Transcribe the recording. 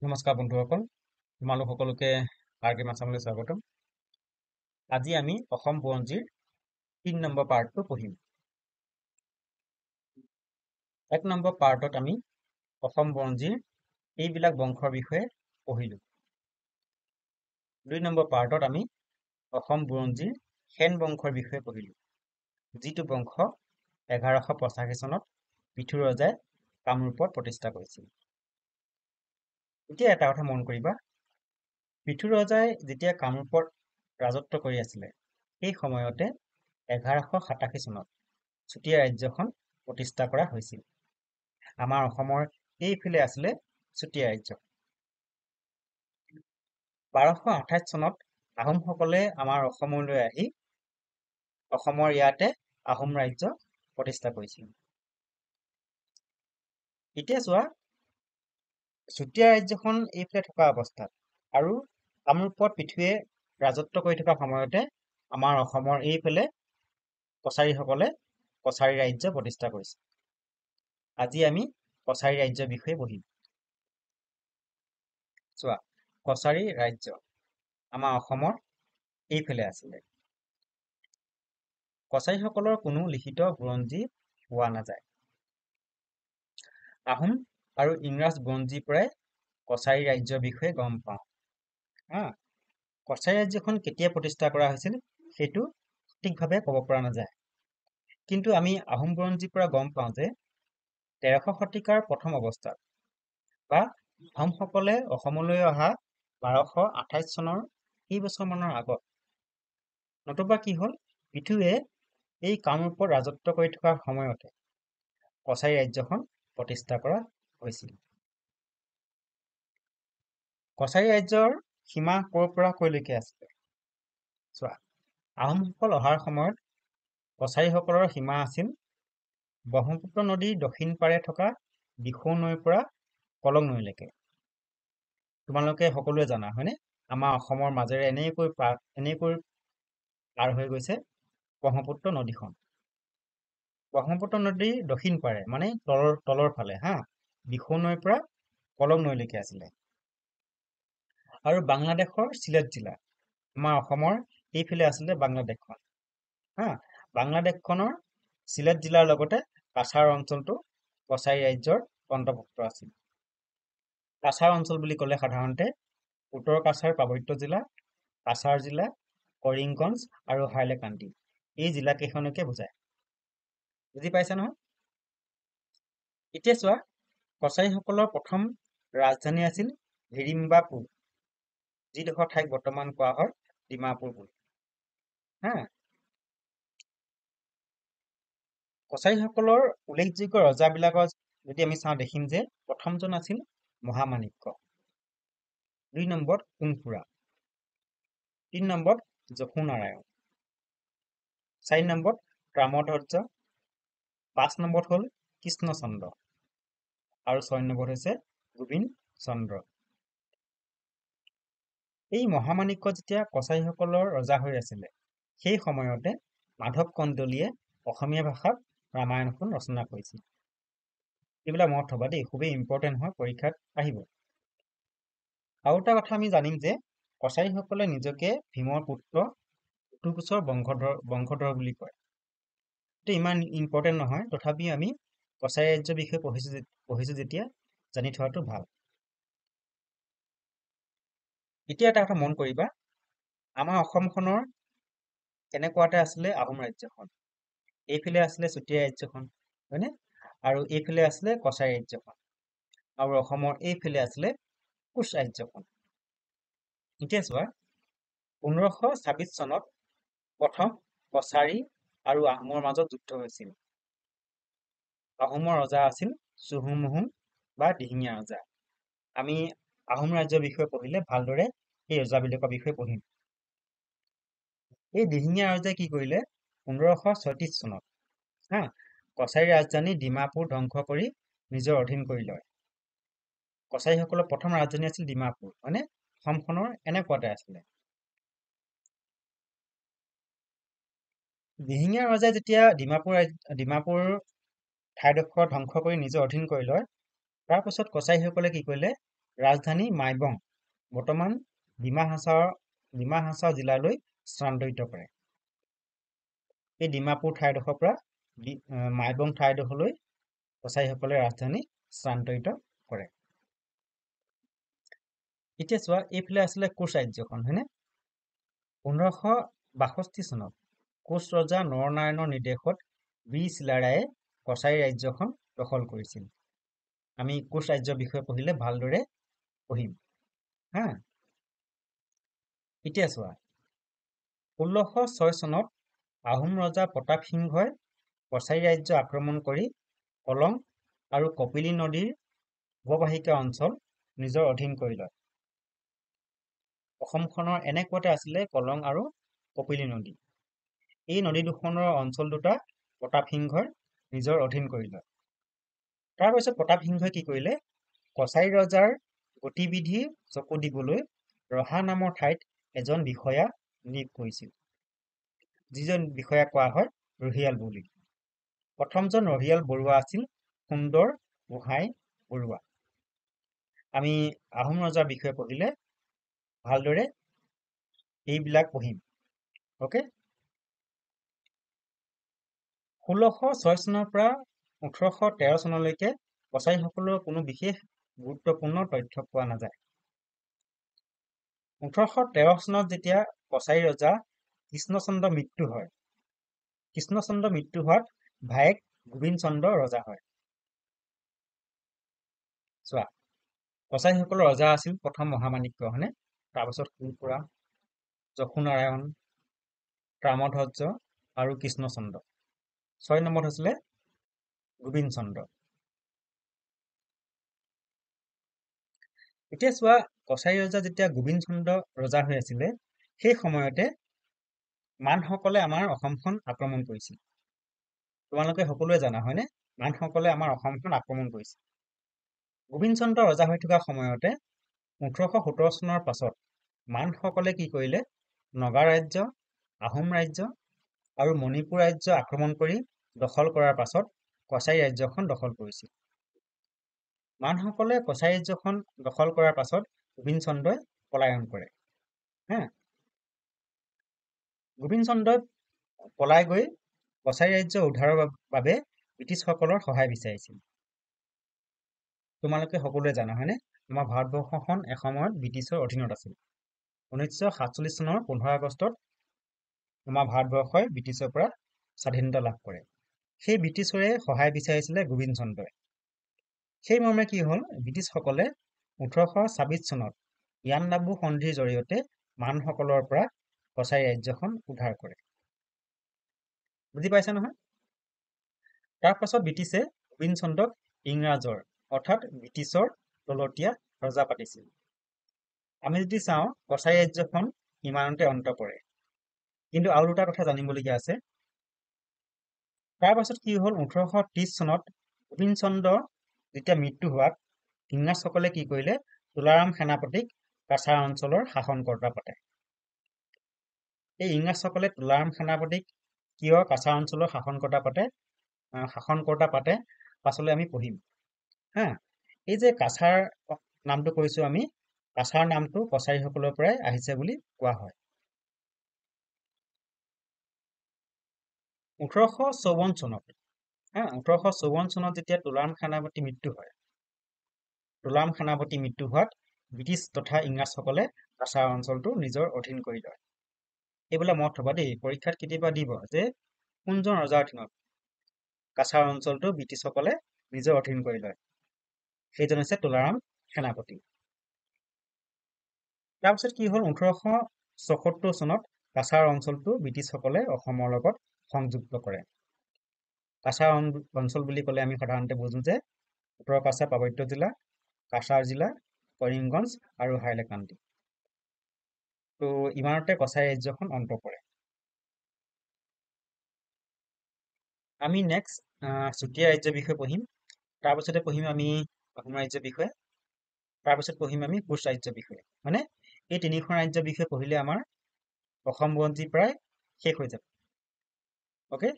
নমস্কাৰ বন্ধুসকল, তোমালোক সকলোকে আৰকে আছামলৈ স্বাগতম। আজি আমি অসম বুৰঞ্জীৰ ৩ নম্বৰ পাৰ্টটো পঢ়িম। ১ নম্বৰ পাৰ্টত আমি অসম বুৰঞ্জীৰ এইবিলাক বংশৰ বিষয়ে পঢ়িলোঁ। ২ নম্বৰ পাৰ্টত আমি অসম বুৰঞ্জীৰ সেন বংশৰ বিষয়ে পঢ়িলোঁ, যিটো বংশ ১১৮৫ চনত পৃথু ৰজাই কামৰূপত প্ৰতিষ্ঠা কৰিছিল। এতিয়া এটা কথা মন কৰিবা, পৃথু ৰজাই যেতিয়া কামৰূপত ৰাজত্ব কৰি আছিলে, সেই সময়তে ১১৮৮ চনত চুতীয়া ৰাজ্যখন প্ৰতিষ্ঠা কৰা হৈছিল। আমাৰ অসমৰ এইফালে আছিলে চুতীয়া ৰাজ্য। ১২২৮ চনত আহোমসকলে আমাৰ অসমলৈ আহি অসমৰ ইয়াতে আহোম ৰাজ্য প্ৰতিষ্ঠা কৰিছিল। এতিয়া চোৱা, চুতীয়া ৰাজ্যখন এইফালে থকা অৱস্থাত আৰু কামৰূপত পৃথুৱে ৰাজত্ব কৰি থকা সময়তে আমাৰ অসমৰ এইফালে কছাৰীসকলে কছাৰী ৰাজ্য প্ৰতিষ্ঠা কৰিছিল। আজি আমি কছাৰী ৰাজ্যৰ বিষয়ে পঢ়িম। চোৱা, কছাৰী ৰাজ্য আমাৰ অসমৰ এইফালে আছিলে। কছাৰীসকলৰ কোনো লিখিত বুৰঞ্জী পোৱা নাযায়। আহোম আৰু ইংৰাজ বুৰঞ্জীৰ পৰাই কছাৰী ৰাজ্যৰ বিষয়ে গম পাওঁ। কছাৰী ৰাজ্যখন কেতিয়া প্ৰতিষ্ঠা কৰা হৈছিল সেইটো সঠিকভাৱে ক'ব পৰা নাযায়। কিন্তু আমি আহোম বুৰঞ্জীৰ পৰা গম পাওঁ যে ১৩০০ শতিকাৰ প্ৰথম অৱস্থাত বা আহোমসকলে অসমলৈ অহা ১২২৮ চনৰ কেইবছৰমানৰ আগত, নতুবা কি হ'ল, পৃথুৱে এই কামৰূপত ৰাজত্ব কৰি থকা সময়তে কছাৰী ৰাজ্যখন প্ৰতিষ্ঠা কৰা হৈছিল। কছাৰী ৰাজ্যৰ সীমা ক'ৰ পৰা ক'লৈকে আছিলে? চোৱা, আহোমসকল অহাৰ সময়ত কছাৰীসকলৰ সীমা আছিল ব্ৰহ্মপুত্ৰ নদীৰ দক্ষিণ পাৰে থকা দিখৌ নৈৰ পৰা কলং নৈলৈকে। তোমালোকে সকলোৱে জানা, হয়নে? আমাৰ অসমৰ মাজেৰে এনেকৈ পাৰ হৈ গৈছে ব্ৰহ্মপুত্ৰ নদীখন। ব্ৰহ্মপুত্ৰ নদীৰ দক্ষিণ পাৰে মানে তলৰ ফালে দিখৌ নৈৰ পৰা কলং নৈলৈকে আছিলে। আৰু বাংলাদেশৰ চিলেট জিলা, আমাৰ অসমৰ এইফালে আছিলে বাংলাদেশখন। বাংলাদেশখনৰ চিলেট জিলাৰ লগতে কাছাৰ অঞ্চলটো কছাৰী ৰাজ্যৰ অন্তৰ্ভুক্ত আছিল। কাছাৰ অঞ্চল বুলি ক'লে সাধাৰণতে উত্তৰ কাছাৰ পাৰ্বত্য জিলা, কাছাৰ জিলা, কৰিমগঞ্জ আৰু হাইলাকান্দি এই জিলাকেইখনকে বুজায়। বুজি পাইছা নহয়? এতিয়া চোৱা, কছাৰীসকলৰ প্ৰথম ৰাজধানী আছিল হিড়িম্বাপুৰ, যিডোখৰ ঠাইক বৰ্তমান কোৱা হয় ডিমাপুৰ বুলি। কছাৰীসকলৰ উল্লেখযোগ্য ৰজাবিলাকৰ যদি আমি চাওঁ, দেখিম যে প্ৰথমজন আছিল মহামাণিক্য, ২ নম্বৰত সোণপোৰা, ৩ নম্বৰত যশোনাৰায়ণ, ৪ নম্বৰত ৰামধ্বজ, ৫ নম্বৰত হ'ল কৃষ্ণচন্দ্ৰ আৰু ৬ নম্বৰত হৈছে গোবিন্দ চন্দ্ৰ। এই মহামাণিক্য যেতিয়া কছাৰীসকলৰ ৰজা হৈ আছিলে, সেই সময়তে মাধৱ কন্দলীয়ে অসমীয়া ভাষাত ৰামায়ণখন ৰচনা কৰিছিল। এইবিলাক মনত থবা দেই, খুবেই ইম্পৰ্টেণ্ট হয়, পৰীক্ষাত আহিব। আৰু এটা কথা আমি জানিম যে কছাৰীসকলে নিজকে ভীমৰ পুত্ৰ উটুকুচৰ বংশধৰ বুলি কয়। এইটো ইমান ইম্পৰ্টেণ্ট নহয়, তথাপিও আমি কছাৰী ৰাজ্যৰ বিষয়ে পঢ়িছো যেতিয়া জানি থোৱাটো ভাল। এতিয়া এটা কথা মন কৰিবা, আমাৰ অসমখনৰ এনেকুৱাতে আছিলে আহোম ৰাজ্যখন, এইফালে আছিলে চুতীয়া ৰাজ্যখন, হয়নে? আৰু এইফালে আছিলে কছাৰী ৰাজ্যখন, আৰু অসমৰ এইফালে আছিলে কোচ ৰাজ্যখন। এতিয়া চোৱা, ১৫২৬ চনত প্ৰথম কছাৰী আৰু আহোমৰ মাজত যুদ্ধ হৈছিল। আহোমৰ ৰজা আছিল চুহুংমুহুং বা দিহিঙীয়া ৰজা। আমি আহোম ৰাজ্যৰ বিষয়ে পঢ়িলে ভালদৰে এই ৰজাবিলাকৰ বিষয়ে পঢ়িম। এই দিহিঙীয়া ৰজাই কি কৰিলে, ১৫৩৬ চনত কছাৰী ৰাজধানী ডিমাপুৰ ধ্বংস কৰি নিজৰ অধীন কৰি লয়। কছাৰীসকলৰ প্ৰথম ৰাজধানী আছিল ডিমাপুৰ, হয়নে? অসমখনৰ এনেকুৱাতে আছিলে। দিহিঙীয়া ৰজাই যেতিয়া ডিমাপুৰ ঠাইডোখৰ ধ্বংস কৰি নিজৰ অধীন কৰি লয়, তাৰপিছত কছাৰীসকলে কি কৰিলে, ৰাজধানী মাইবং বৰ্তমান ডিমা হাছাও জিলালৈ স্থানান্তৰিত কৰে। এই ডিমাপুৰ ঠাইডোখৰৰ পৰা মাইবং ঠাইডোখৰলৈ কছাৰীসকলে ৰাজধানী স্থানান্তৰিত কৰে। এতিয়া চোৱা, এইফালে আছিলে কোচ ৰাজ্যখন, হয়নে? 1562 চনত কোচ ৰজা নৰনাৰায়ণৰ নিৰ্দেশত বীৰ চিলাৰায়ে কছাৰী ৰাজ্যখন দখল কৰিছিল। আমি কোচ ৰাজ্যৰ বিষয়ে পঢ়িলে ভালদৰে পঢ়িম হা। এতিয়া চোৱা, 1606 চনত আহোম ৰজা প্ৰতাপ সিংহই কছাৰী ৰাজ্য আক্ৰমণ কৰি কলং আৰু কপিলী নদীৰ অৱবাহিকা অঞ্চল নিজৰ অধীন কৰি লয়। অসমখনৰ এনেকুৱাতে আছিলে কলং আৰু কপিলী নদী। এই নদী দুখনৰ অঞ্চল দুটা প্ৰতাপ সিংহই নিজৰ অধীন কৰি লয়। তাৰপিছত প্ৰতাপ সিংহই কি কৰিলে, কছাৰী ৰজাৰ গতিবিধি চকু দিবলৈ ৰহা নামৰ ঠাইত এজন বিষয়া নিয়োগ কৰিছিল। যিজন বিষয়া কোৱা হয় ৰহিয়াল বুলি। প্ৰথমজন ৰহিয়াল বৰুৱা আছিল সুন্দৰ গোহাঁই বৰুৱা। আমি আহোম ৰজাৰ বিষয়ে পঢ়িলে ভালদৰে এইবিলাক পঢ়িম। অকে, 1606 চনৰ পৰা 1813 চনলৈকে কছাৰীসকলৰ কোনো বিশেষ গুৰুত্বপূৰ্ণ তথ্য পোৱা নাযায়। 1813 চনত যেতিয়া কছাৰী ৰজা কৃষ্ণচন্দ্ৰ মৃত্যু হয়, কৃষ্ণচন্দ্ৰ মৃত্যু হোৱাত ভায়েক গোবিন্দ চন্দ্ৰ ৰজা হয়। চোৱা, কছাৰীসকলৰ ৰজা আছিল প্ৰথম মহামাণিক্য, হয়নে? তাৰপিছত ফুলপুৰা, যশুনাৰায়ণ, প্ৰামধ্বজ আৰু কৃষ্ণচন্দ্ৰ। 6 নম্বৰত হৈছিলে গোবিন্দ চন্দ্ৰ। এতিয়া চোৱা, কছাৰী ৰজা যেতিয়া গোবিন্দ চন্দ্ৰ ৰজা হৈ আছিলে, সেই সময়তে মানসকলে আমাৰ অসমখন আক্ৰমণ কৰিছিল। তোমালোকে সকলোৱে জানা, হয়নে? মানসকলে আমাৰ অসমখন আক্ৰমণ কৰিছিল। গোবিন্দ চন্দ্ৰ ৰজা হৈ থকা সময়তে 1817 চনৰ পাছত মানসকলে কি কৰিলে, নগা ৰাজ্য, আহোম ৰাজ্য আৰু মণিপুৰ ৰাজ্য আক্ৰমণ কৰি দখল কৰাৰ পাছত কছাৰী ৰাজ্যখন দখল কৰিছিল। মানসকলে কছাৰী ৰাজ্যখন দখল কৰাৰ পাছত গোবিন্দ চন্দ্ৰই পলায়ন কৰে। গোবিন্দ চন্দ্ৰই পলাই গৈ কছাৰী ৰাজ্য উদ্ধাৰৰ বাবে ব্ৰিটিছসকলৰ সহায় বিচাৰিছিল। তোমালোকে সকলোৱে জানা, হয়নে? আমাৰ ভাৰতবৰ্ষখন এসময়ত ব্ৰিটিছৰ অধীনত আছিল। 1947 চনৰ 15 আগষ্টত আমাৰ ভাৰতবৰ্ষই ব্ৰিটিছৰ পৰা স্বাধীনতা লাভ কৰে। সেই ব্ৰিটিছৰে সহায় বিচাৰিছিলে গোবিন্দ চন্দ্ৰই। সেই মৰ্মে কি হ'ল, ব্ৰিটিছসকলে 1826 চনত ইয়াণ্ডাবু সন্ধিৰ জৰিয়তে মানসকলৰ পৰা কছাৰী ৰাজ্যখন উদ্ধাৰ কৰে। বুজি পাইছা নহয়? তাৰ পাছত ব্ৰিটিছে গোবিন্দ চন্দ্ৰক ইংৰাজৰ অৰ্থাৎ ব্ৰিটিছৰ তলতীয়া ৰজা পাতিছিল। আমি যদি চাওঁ, কছাৰী ৰাজ্যখন ইমানতে অন্ত পৰে। কিন্তু আৰু দুটা কথা জানিবলগীয়া আছে। তাৰ পাছত কি হ'ল, 1830 চনত গোবিন্দ চন্দ্ৰ যেতিয়া মৃত্যু হোৱাত ইংৰাজসকলে কি কৰিলে, তুলাৰাম সেনাপতিক কাছাৰ অঞ্চলৰ শাসনকৰ্তা পাতে। এই ইংৰাজসকলে তুলাৰাম সেনাপতিক কিয় কাছাৰ অঞ্চলৰ শাসনকৰ্তা পাতে পাছলৈ আমি পঢ়িম হা। এই যে কাছাৰ নামটো কৈছো আমি, কাছাৰ নামটো কছাৰীসকলৰ পৰাই আহিছে বুলি কোৱা হয়। 1854 চনত 1854 চনত যেতিয়া তুলাৰাম সেনাপতি মৃত্যু হয়, তুলাৰাম সেনাপতি মৃত্যু হোৱাত ব্ৰিটিছ তথা ইংৰাজসকলে কাছাৰ অঞ্চলটো নিজৰ অধীন কৰি লয়। এইবিলাক মনত থবা দেই, পৰীক্ষাত কেতিয়াবা দিব যে কোনজন ৰজাৰ অধীনত কাছাৰ অঞ্চলটো ব্ৰিটিছসকলে নিজৰ অধীন কৰি লয়। সেইজন হৈছে তুলাৰাম সেনাপতি। তাৰপিছত কি হ'ল, 1874 চনত কাছাৰ অঞ্চলটো ব্ৰিটিছসকলে অসমৰ লগত সংযুক্ত কৰে। কাছাৰ অঞ্চল বুলি ক'লে আমি সাধাৰণতে বুজো যে উত্তৰ কাছাৰ পাৰ্বত্য জিলা, কাছাৰ জিলা, কৰিমগঞ্জ আৰু হাইলাকান্দি। তো ইমানতে কছাৰী ৰাজ্যখন অন্ত পৰে। আমি নেক্সট চুতীয়া ৰাজ্যৰ বিষয়ে পঢ়িম। তাৰপিছতে পঢ়িম আমি আহোম ৰাজ্যৰ বিষয়ে। তাৰপিছত পঢ়িম আমি কোচ ৰাজ্যৰ বিষয়ে। মানে এই তিনিখন ৰাজ্যৰ বিষয়ে পঢ়িলে আমাৰ অসম বুৰঞ্জী প্ৰায় শেষ হৈ যাব। অ'কে।